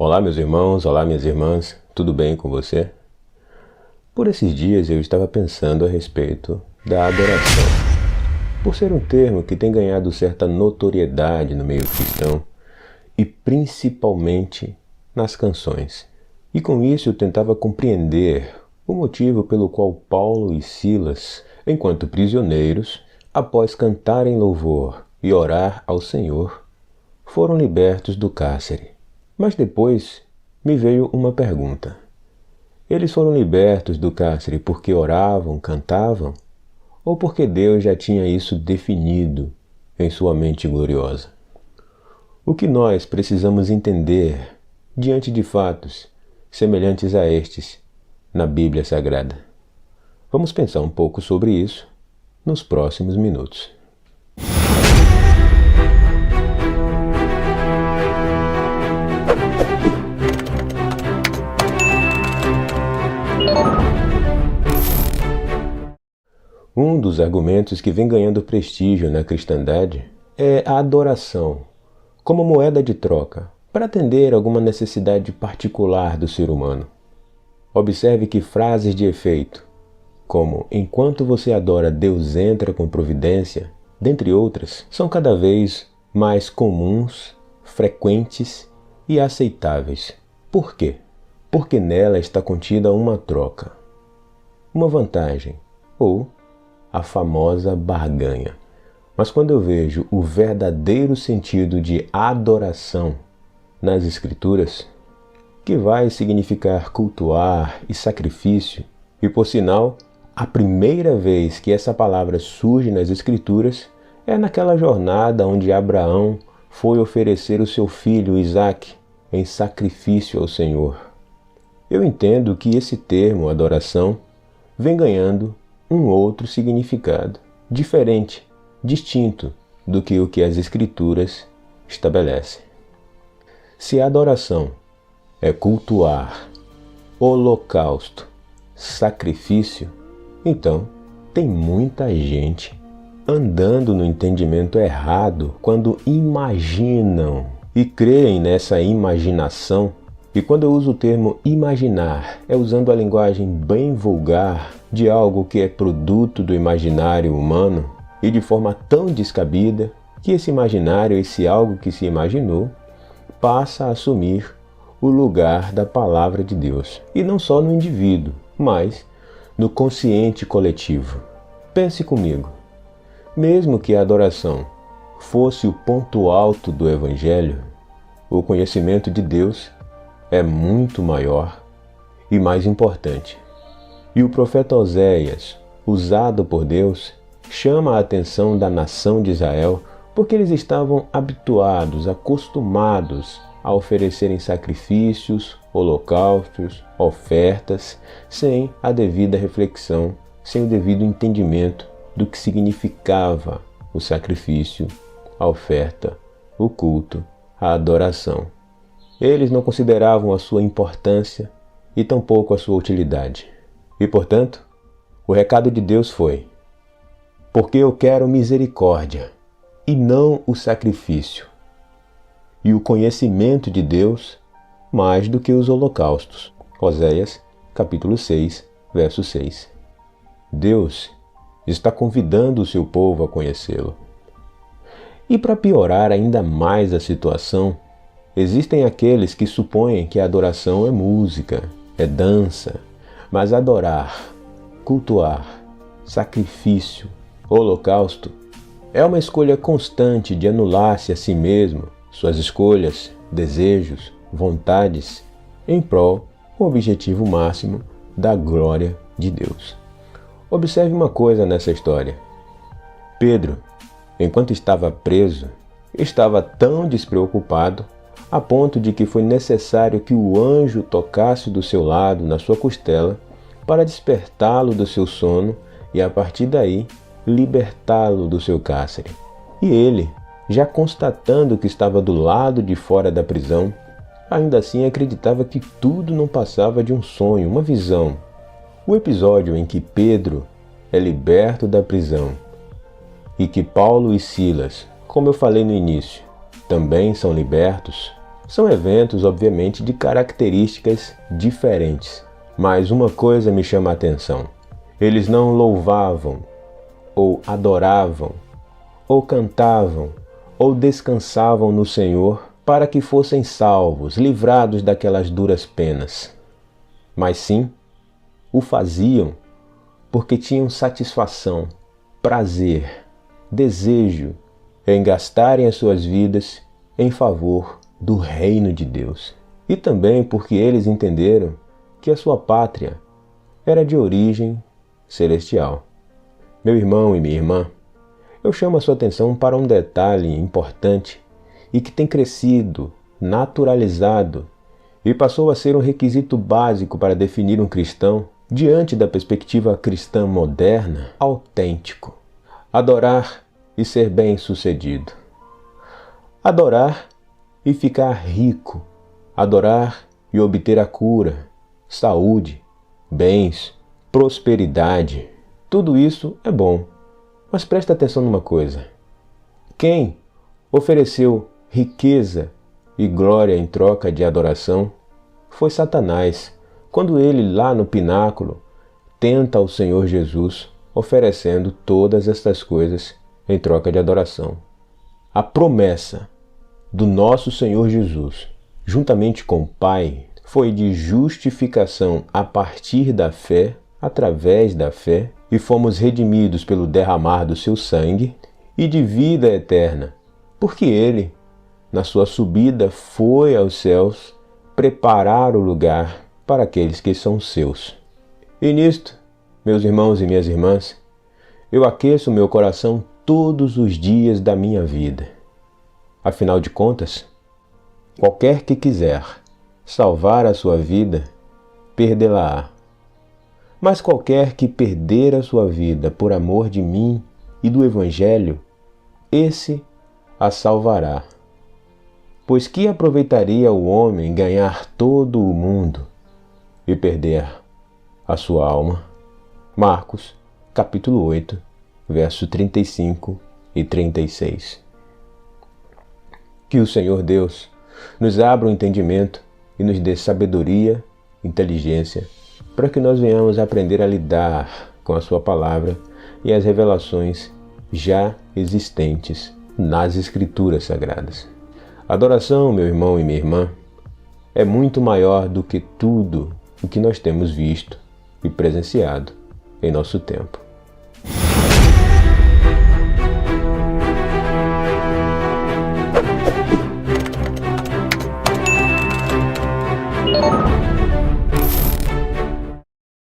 Olá, meus irmãos, olá, minhas irmãs, tudo bem com você? Por esses dias eu estava pensando a respeito da adoração. Por ser um termo que tem ganhado certa notoriedade no meio cristão e principalmente nas canções. E com isso eu tentava compreender o motivo pelo qual Paulo e Silas, enquanto prisioneiros, após cantarem louvor e orar ao Senhor, foram libertos do cárcere. Mas depois me veio uma pergunta. Eles foram libertos do cárcere porque oravam, cantavam? Ou porque Deus já tinha isso definido em sua mente gloriosa? O que nós precisamos entender diante de fatos semelhantes a estes na Bíblia Sagrada? Vamos pensar um pouco sobre isso nos próximos minutos. Um dos argumentos que vem ganhando prestígio na cristandade é a adoração, como moeda de troca, para atender alguma necessidade particular do ser humano. Observe que frases de efeito, como "enquanto você adora, Deus entra com providência", dentre outras, são cada vez mais comuns, frequentes e aceitáveis. Por quê? Porque nela está contida uma troca, uma vantagem ou a famosa barganha. Mas quando eu vejo o verdadeiro sentido de adoração nas Escrituras, que vai significar cultuar e sacrifício, e por sinal, a primeira vez que essa palavra surge nas Escrituras é naquela jornada onde Abraão foi oferecer o seu filho Isaque em sacrifício ao Senhor. Eu entendo que esse termo, adoração, vem ganhando um outro significado, diferente, distinto do que o que as Escrituras estabelecem. Se a adoração é cultuar, holocausto, sacrifício, então tem muita gente andando no entendimento errado quando imaginam e creem nessa imaginação. E quando eu uso o termo imaginar, é usando a linguagem bem vulgar de algo que é produto do imaginário humano e de forma tão descabida que esse imaginário, esse algo que se imaginou, passa a assumir o lugar da palavra de Deus. E não só no indivíduo, mas no consciente coletivo. Pense comigo, mesmo que a adoração fosse o ponto alto do Evangelho, o conhecimento de Deus é muito maior e mais importante. E o profeta Oséias, usado por Deus, chama a atenção da nação de Israel porque eles estavam habituados, acostumados a oferecerem sacrifícios, holocaustos, ofertas, sem a devida reflexão, sem o devido entendimento do que significava o sacrifício, a oferta, o culto, a adoração. Eles não consideravam a sua importância e tampouco a sua utilidade. E, portanto, o recado de Deus foi: porque eu quero misericórdia e não o sacrifício, e o conhecimento de Deus mais do que os holocaustos. Oséias, capítulo 6, verso 6. Deus está convidando o seu povo a conhecê-lo. E para piorar ainda mais a situação, existem aqueles que supõem que a adoração é música, é dança, mas adorar, cultuar, sacrifício, holocausto é uma escolha constante de anular-se a si mesmo, suas escolhas, desejos, vontades, em prol do objetivo máximo da glória de Deus. Observe uma coisa nessa história. Pedro, enquanto estava preso, estava tão despreocupado a ponto de que foi necessário que o anjo tocasse do seu lado, na sua costela, para despertá-lo do seu sono e, a partir daí, libertá-lo do seu cárcere. E ele, já constatando que estava do lado de fora da prisão, ainda assim acreditava que tudo não passava de um sonho, uma visão. O episódio em que Pedro é liberto da prisão e que Paulo e Silas, como eu falei no início, também são libertos, São eventos, obviamente, de características diferentes, mas uma coisa me chama a atenção. Eles não louvavam, ou adoravam, ou cantavam, ou descansavam no Senhor para que fossem salvos, livrados daquelas duras penas. Mas sim, o faziam porque tinham satisfação, prazer, desejo em gastarem as suas vidas em favor do reino de Deus. E também porque eles entenderam que a sua pátria era de origem celestial. Meu irmão e minha irmã, eu chamo a sua atenção para um detalhe importante e que tem crescido, naturalizado e passou a ser um requisito básico para definir um cristão diante da perspectiva cristã moderna, autêntico. Adorar e ser bem-sucedido. Adorar e ficar rico. Adorar e obter a cura, saúde, bens, prosperidade. Tudo isso é bom, mas presta atenção numa coisa. Quem ofereceu riqueza e glória em troca de adoração foi Satanás, quando ele lá no pináculo tenta ao Senhor Jesus oferecendo todas estas coisas em troca de adoração. A promessa do nosso Senhor Jesus, juntamente com o Pai, foi de justificação a partir da fé, através da fé, e fomos redimidos pelo derramar do seu sangue, e de vida eterna, porque ele, na sua subida, foi aos céus preparar o lugar para aqueles que são seus. E nisto, meus irmãos e minhas irmãs, eu aqueço meu coração todos os dias da minha vida. Afinal de contas, qualquer que quiser salvar a sua vida, perdê-la-á. Mas qualquer que perder a sua vida por amor de mim e do Evangelho, esse a salvará. Pois que aproveitaria o homem ganhar todo o mundo e perder a sua alma? Marcos, capítulo 8, verso 35 e 36. Que o Senhor Deus nos abra o entendimento e nos dê sabedoria, inteligência, para que nós venhamos aprender a lidar com a sua palavra e as revelações já existentes nas Escrituras Sagradas. Adoração, meu irmão e minha irmã, é muito maior do que tudo o que nós temos visto e presenciado em nosso tempo.